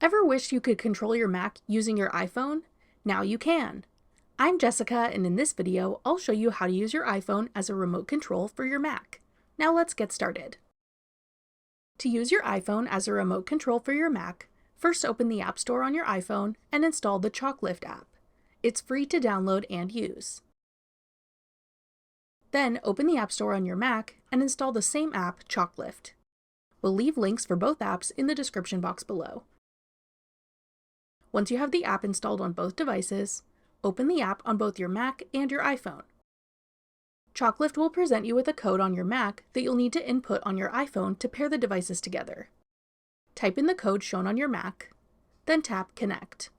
Ever wished you could control your Mac using your iPhone? Now you can! I'm Jessica, and in this video, I'll show you how to use your iPhone as a remote control for your Mac. Now let's get started. To use your iPhone as a remote control for your Mac, first open the App Store on your iPhone and install the Choclift app. It's free to download and use. Then open the App Store on your Mac and install the same app, Choclift. We'll leave links for both apps in the description box below. Once you have the app installed on both devices, open the app on both your Mac and your iPhone. Choclift will present you with a code on your Mac that you'll need to input on your iPhone to pair the devices together. Type in the code shown on your Mac, then tap Connect.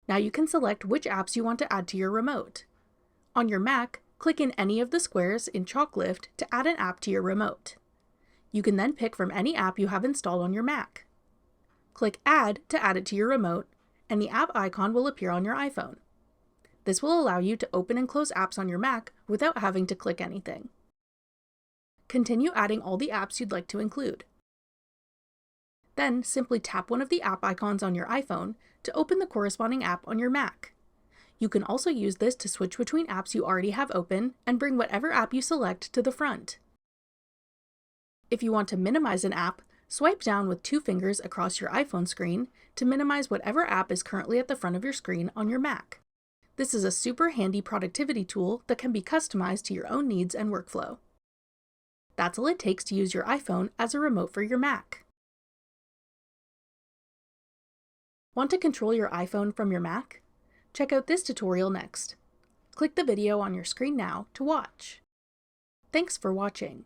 Now you can select which apps you want to add to your remote. On your Mac, click in any of the squares in Choclift to add an app to your remote. You can then pick from any app you have installed on your Mac. Click Add to add it to your remote, and the app icon will appear on your iPhone. This will allow you to open and close apps on your Mac without having to click anything. Continue adding all the apps you'd like to include. Then simply tap one of the app icons on your iPhone to open the corresponding app on your Mac. You can also use this to switch between apps you already have open and bring whatever app you select to the front. If you want to minimize an app, swipe down with 2 fingers across your iPhone screen to minimize whatever app is currently at the front of your screen on your Mac. This is a super handy productivity tool that can be customized to your own needs and workflow. That's all it takes to use your iPhone as a remote for your Mac. Want to control your iPhone from your Mac? Check out this tutorial next. Click the video on your screen now to watch. Thanks for watching.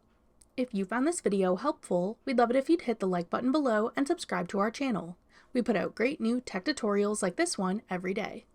If you found this video helpful, we'd love it if you'd hit the like button below and subscribe to our channel. We put out great new tech tutorials like this one every day.